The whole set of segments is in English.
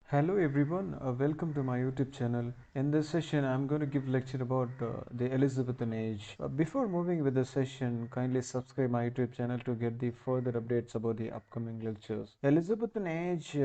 Hello everyone, welcome to my YouTube channel. In this session, I'm going to give lecture about the Elizabethan age. Before moving with the session, kindly subscribe my YouTube channel to get the further updates about the upcoming lectures. Elizabethan age,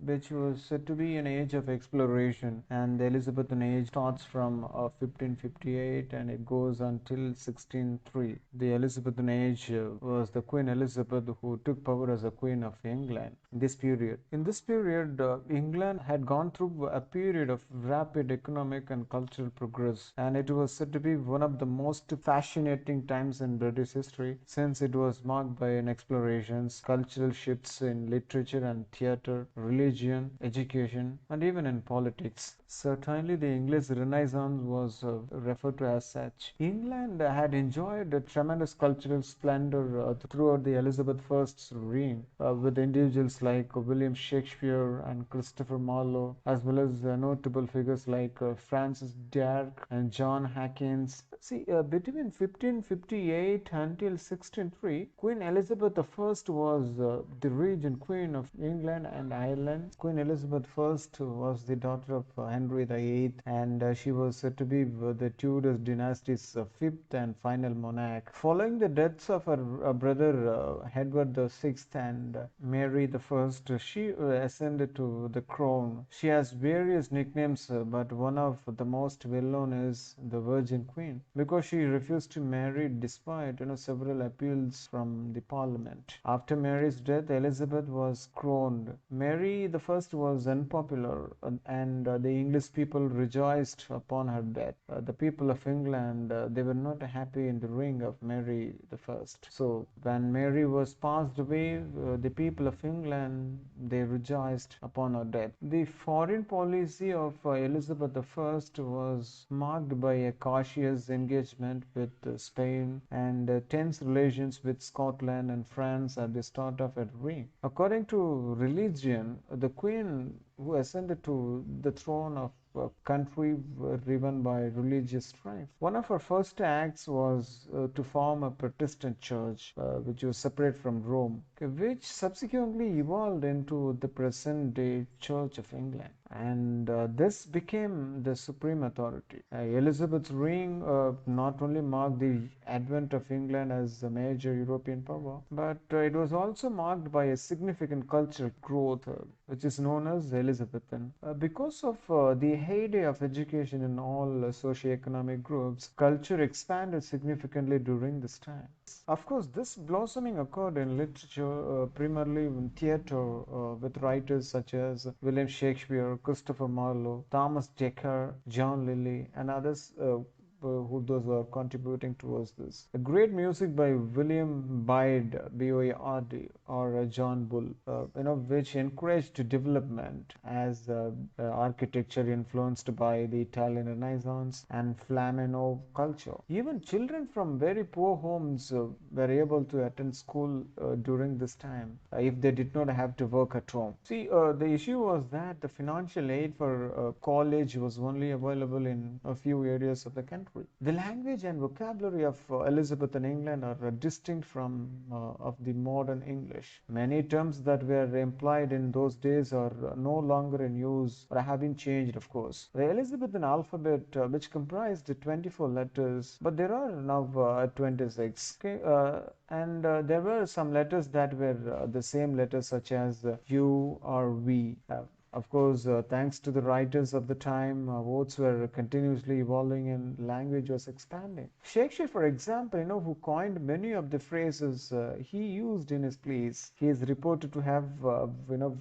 which was said to be an age of exploration, and the Elizabethan age starts from 1558 and it goes until 1603. The Elizabethan age was the Queen Elizabeth who took power as a Queen of England in this period. In this period, England had gone through a period of rapid economic and cultural progress, and it was said to be one of the most fascinating times in British history since it was marked by an explorations, cultural shifts in literature and theatre, religion, education, and even in politics. Certainly, the English Renaissance was referred to as such. England had enjoyed a tremendous cultural splendor throughout the Elizabeth I's reign, with individuals like William Shakespeare and Christopher Marlowe, as well as notable figures like Francis Drake and John Hawkins. See, between 1558 until 1603, Queen Elizabeth I was the regent queen of England and Ireland. Queen Elizabeth I was the daughter of Henry VIII, and she was said to be the Tudor dynasty's fifth and final monarch. Following the deaths of her brother Edward VI and Mary I, she ascended to the crown. She has various nicknames, but one of the most well-known is the Virgin Queen, because she refused to marry despite several appeals from the Parliament. After Mary's death, Elizabeth was crowned. Mary I was unpopular, and the English people rejoiced upon her death. The people of England, they were not happy in the reign of Mary I. So when Mary was passed away, the people of England, they rejoiced upon her death. The foreign policy of Elizabeth I was marked by a cautious engagement with Spain and tense relations with Scotland and France at the start of her reign. According to religion, the Queen who ascended to the throne of a country driven by religious strife. One of her first acts was to form a Protestant church, which was separate from Rome, which subsequently evolved into the present day Church of England. And this became the supreme authority. Elizabeth's reign not only marked the advent of England as a major European power, but it was also marked by a significant cultural growth, which is known as Elizabethan. Because of the heyday of education in all socio-economic groups, culture expanded significantly during this time. Of course, this blossoming occurred in literature, primarily in theatre, with writers such as William Shakespeare, Christopher Marlowe, Thomas Dekker, John Lilly, and others who those were contributing towards this. A great music by William Byrd, Board, or John Bull, which encouraged development as architecture influenced by the Italian Renaissance and Flamenco culture. Even children from very poor homes were able to attend school during this time if they did not have to work at home. See, the issue was that the financial aid for college was only available in a few areas of the country. The language and vocabulary of Elizabethan England are distinct from of the modern English. Many terms that were employed in those days are no longer in use or have been changed, of course. The Elizabethan alphabet, which comprised 24 letters, but there are now 26. Okay, and there were some letters that were the same letters, such as U or V. Of course, thanks to the writers of the time, words were continuously evolving and language was expanding. Shakespeare, for example, who coined many of the phrases he used in his plays, he is reported to have,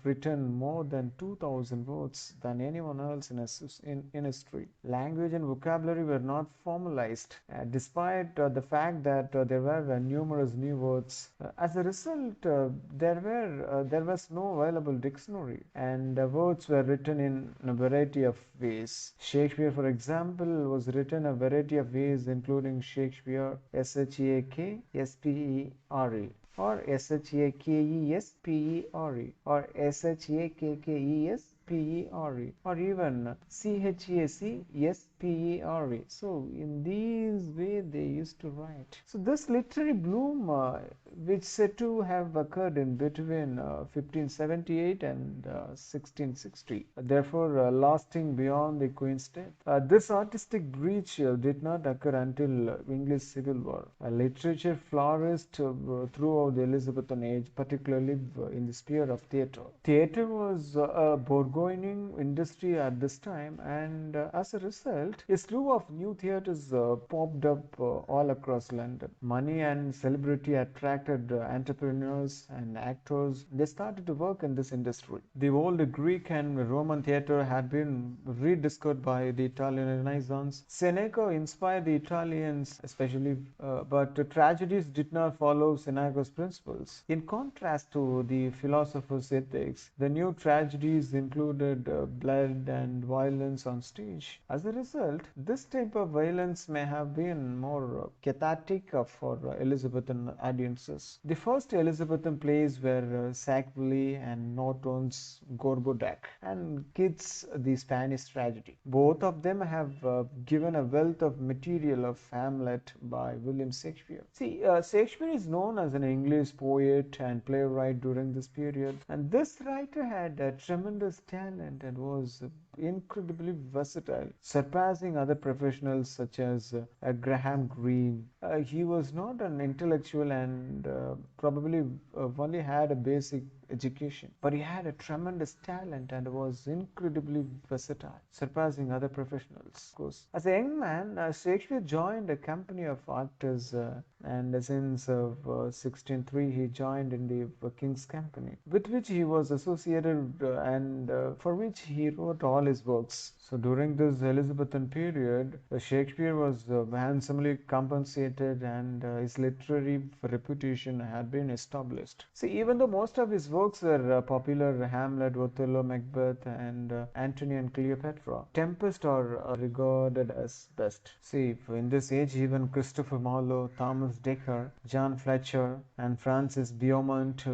written more than 2,000 words than anyone else in history. Language and vocabulary were not formalized, despite the fact that there were numerous new words. As a result, there was no available dictionary, and words were written in a variety of ways. Shakespeare, for example, was written a variety of ways, including Shakespeare, Shakespere, or Shakespere, or Shakkees, Spere, or even Chasspere. So in these way they used to write. So this literary bloom, which said to have occurred in between 1578 and 1660, therefore lasting beyond the Queen's death. This artistic breach did not occur until English Civil War. Literature flourished throughout the Elizabethan age, particularly in the sphere of theatre. Theatre was a burgeoning industry at this time, and as a result, a slew of new theatres popped up all across London. Money and celebrity attracted entrepreneurs and actors. They started to work in this industry. The old Greek and Roman theatre had been rediscovered by the Italian Renaissance. Seneca inspired the Italians, especially, but tragedies did not follow Seneca's principles. In contrast to the philosopher's ethics, the new tragedies included blood and violence on stage. As a result, this type of violence may have been more cathartic for Elizabethan audiences. The first Elizabethan plays were Sackville and Norton's Gorboduc and Keats' The Spanish Tragedy. Both of them have given a wealth of material of Hamlet by William Shakespeare. See, Shakespeare is known as an English poet and playwright during this period, and this writer had a tremendous talent and was incredibly versatile, surpassing other professionals such as Graham Greene. He was not an intellectual and probably only had a basic education, but he had a tremendous talent and was incredibly versatile, surpassing other professionals. Of course, as a young man, Shakespeare joined a company of actors, and since 1603 he joined in the King's Company, with which he was associated and for which he wrote all his works. So during this Elizabethan period, Shakespeare was handsomely compensated and his literary reputation had been established. See, even though most of his works were popular, Hamlet, Othello, Macbeth, and Antony and Cleopatra, Tempest are regarded as best. See, in this age, even Christopher Marlowe, Thomas Dekker, John Fletcher, and Francis Beaumont,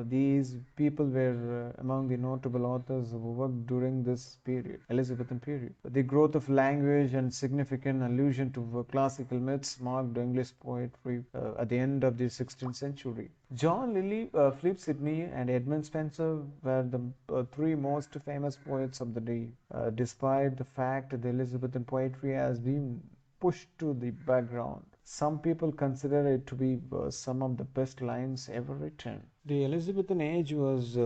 these people were among the notable authors who worked during this period, Elizabethan period. The growth of language and significant allusion to classical myths marked English poetry at the end of the 16th century. John Lilly, Philip Sidney, and Edmund Spenser were the three most famous poets of the day, despite the fact that the Elizabethan poetry has been pushed to the background. Some people consider it to be some of the best lines ever written. The Elizabethan age was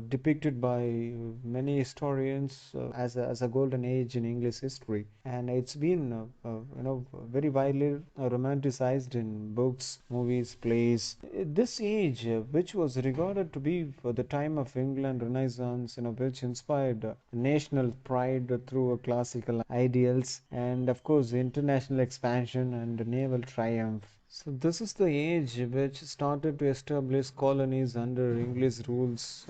depicted by many historians as a golden age in English history, and it's been very widely romanticized in books, movies, plays. This age, which was regarded to be the time of England Renaissance, which inspired national pride through classical ideals, and of course international expansion and naval triumph. So this is the age which started to establish colonies under English rules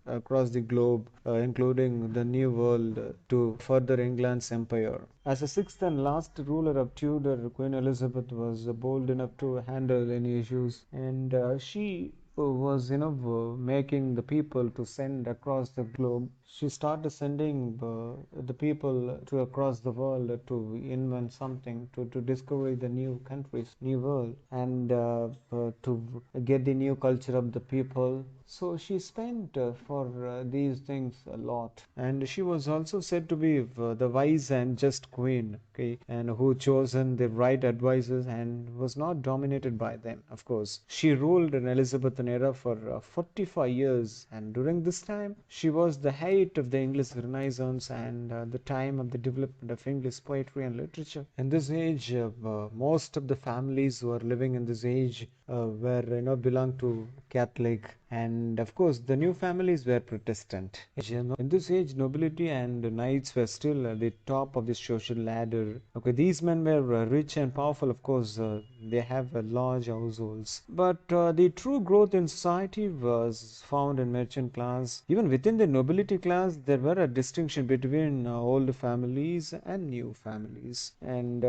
across the globe, including the New World, to further England's empire. As the sixth and last ruler of Tudor, Queen Elizabeth was bold enough to handle any issues, and she was making the people to send across the globe. She started sending the people to across the world to invent something, to discover the new countries, new world, and to get the new culture of the people. So she spent for these things a lot, and she was also said to be the wise and just queen, okay, and who chosen the right advisors and was not dominated by them. Of course, she ruled in Elizabethan era for 45 years, and during this time she was the height of the English Renaissance and the time of the development of English poetry and literature. In this age, most of the families who are living in this age were belong to Catholic, and of course the new families were Protestant. In this age, nobility and knights were still at the top of the social ladder. Okay, these men were rich and powerful. Of course, they have large households, but the true growth in society was found in merchant class. Even within the nobility class, there were a distinction between old families and new families, and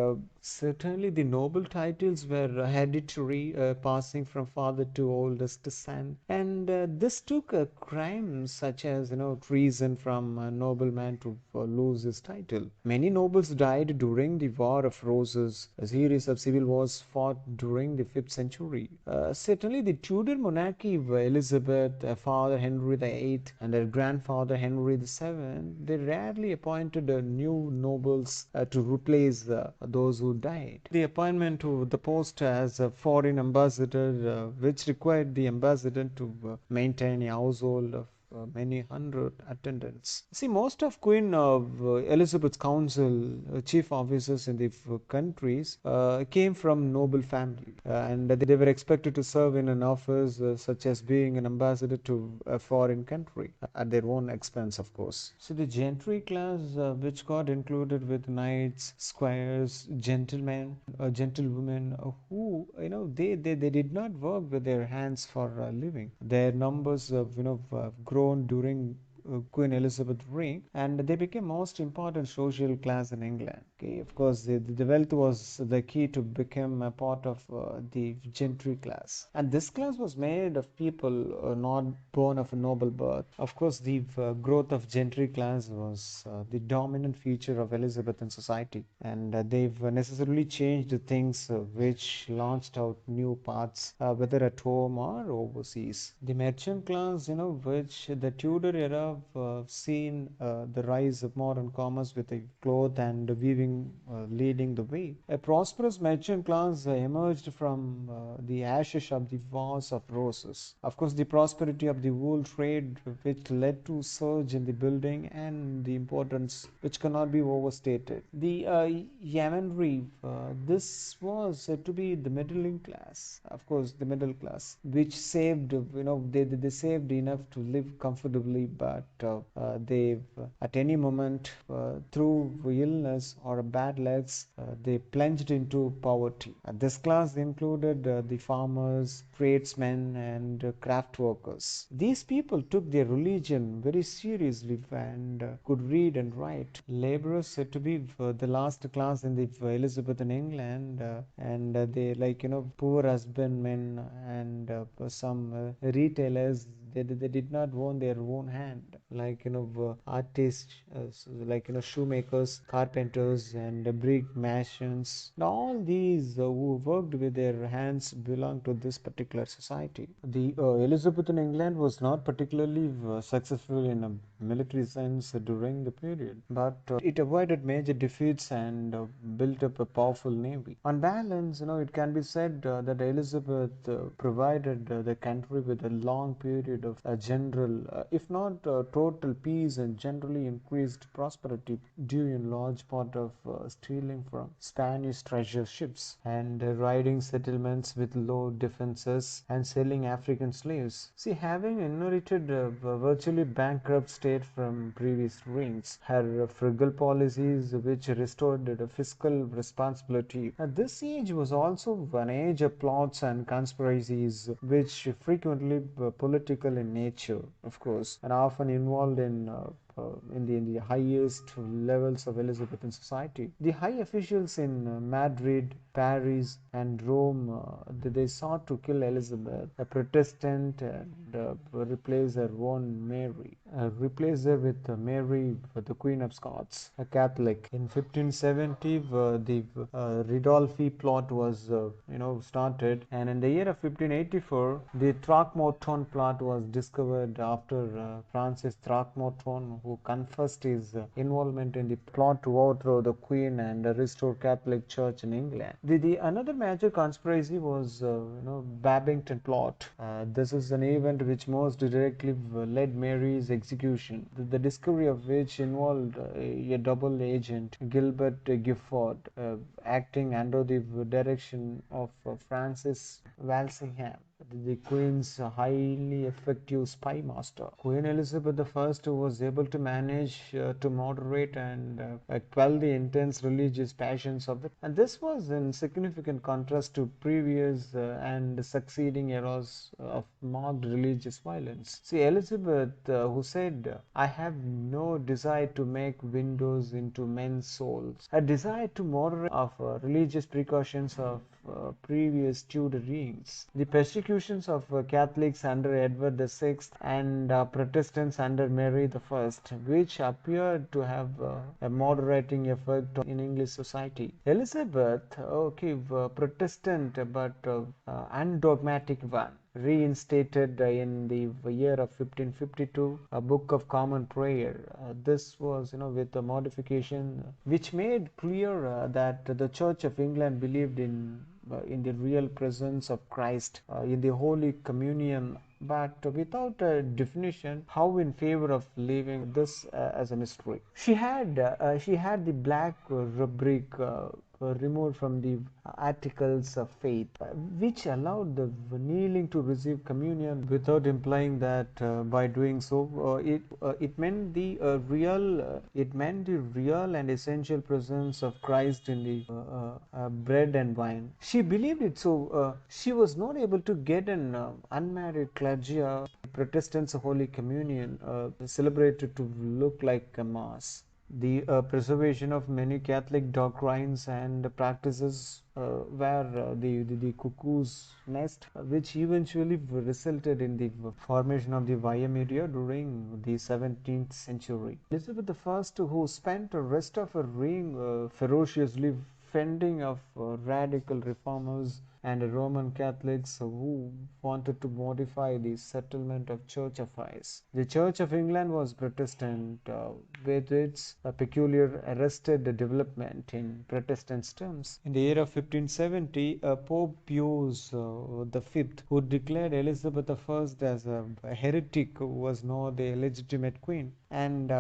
Certainly, the noble titles were hereditary, passing from father to oldest son, and this took crimes such as treason from a nobleman to lose his title. Many nobles died during the War of Roses. A series of civil wars fought during the 5th century. Certainly, the Tudor monarchy, Elizabeth, father Henry VIII, and her grandfather Henry VII, they rarely appointed new nobles to replace those who died. The appointment to the post as a foreign ambassador, which required the ambassador to maintain a household of many hundred attendants. See, most of Queen Elizabeth's council, chief officers in the countries, came from noble family, and they were expected to serve in an office such as being an ambassador to a foreign country at their own expense, of course. So the gentry class, which got included with knights, squires, gentlemen, gentlewomen, who they did not work with their hands for a living. Their numbers grown during Queen Elizabeth reign, and they became most important social class in England. Okay, of course, the wealth was the key to become a part of the gentry class, and this class was made of people not born of a noble birth. Of course, the growth of gentry class was the dominant feature of Elizabethan society, and they've necessarily changed things which launched out new paths, whether at home or overseas. The merchant class, which the Tudor era seen the rise of modern commerce with the cloth and weaving leading the way. A prosperous merchant class emerged from the ashes of the Wars of Roses. Of course, the prosperity of the wool trade, which led to surge in the building and the importance which cannot be overstated. The yeomanry, this was said to be the middling class. Of course, the middle class, which saved, they saved enough to live comfortably, but they at any moment through illness or bad luck they plunged into poverty. This class included the farmers, tradesmen, and craft workers. These people took their religion very seriously and could read and write. Laborers said to be the last class in the Elizabethan England, and they poor husbandmen and some retailers. They did not own their own hand, artists, shoemakers, carpenters, and brick masons. Now all these who worked with their hands belonged to this particular society. The Elizabethan England was not particularly successful in a military sense during the period, but it avoided major defeats and built up a powerful navy. On balance, it can be said that Elizabeth provided the country with a long period of general, if not total peace, and generally increased prosperity, due in large part of stealing from Spanish treasure ships and raiding settlements with low defenses and selling African slaves. See, having inherited a virtually bankrupt state from previous reigns, her frugal policies, which restored the fiscal responsibility. This age was also an age of plots and conspiracies, which frequently political in nature, of course, and often involved in the highest levels of Elizabethan society. The high officials in Madrid, Paris, and Rome, they sought to kill Elizabeth, a Protestant, and replace her own Mary, replace her with Mary, the Queen of Scots, a Catholic. In 1570, the Ridolfi plot was, started, and in the year of 1584, the Throckmorton plot was discovered after Francis Throckmorton, who confessed his involvement in the plot to overthrow the Queen and restore Catholic Church in England. The another major conspiracy was, Babington plot. This is an event which most directly led Mary's execution. The discovery of which involved a double agent, Gilbert Gifford, acting under the direction of Francis Walsingham. the Queen's highly effective spy master. Queen Elizabeth I was able to manage to moderate and quell the intense religious passions of it. And this was in significant contrast to previous and succeeding eras of marked religious violence. See, Elizabeth, who said, I have no desire to make windows into men's souls, a desire to moderate of religious precautions of previous Tudor reigns. The persecutions of Catholics under Edward VI and Protestants under Mary I, which appeared to have a moderating effect in English society. Elizabeth, okay, Protestant but undogmatic one, reinstated in the year of 1552 a Book of Common Prayer. This was, with a modification which made clear that the Church of England believed in the real presence of Christ in the Holy Communion, but without a definition how in favor of leaving this as a mystery. She had the black rubric removed from the articles of faith, which allowed the kneeling to receive communion without implying that by doing so it meant the real and essential presence of Christ in the bread and wine. She believed it, so she was not able to get an unmarried clergy Protestants Holy Communion celebrated to look like a mass. The preservation of many Catholic doctrines and practices were the cuckoo's nest, which eventually resulted in the formation of the YM area during the 17th century. Elizabeth I, who spent the rest of her reign ferociously fending off radical reformers and Roman Catholics who wanted to modify the settlement of church affairs. The Church of England was Protestant, with its peculiar arrested development in Protestant terms. In the year of 1570, Pope Pius V, who declared Elizabeth I as a heretic, was now the illegitimate queen, and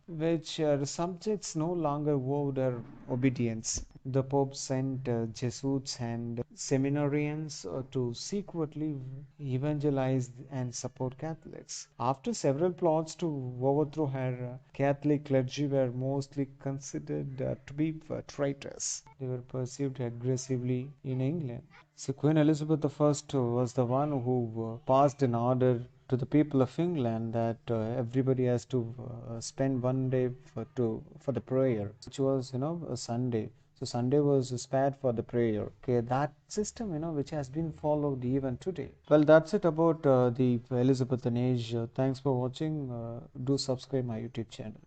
which subjects no longer owed her obedience. The Pope sent Jesuits and seminarians to secretly evangelize and support Catholics. After several plots to overthrow her, Catholic clergy were mostly considered to be traitors. They were perceived aggressively in England. So Queen Elizabeth I was the one who passed an order to the people of England that everybody has to spend one day for the prayer, which was a Sunday. So Sunday was spared for the prayer. Okay, that system, which has been followed even today. Well, that's it about the Elizabethan age. Thanks for watching. Do subscribe my YouTube channel.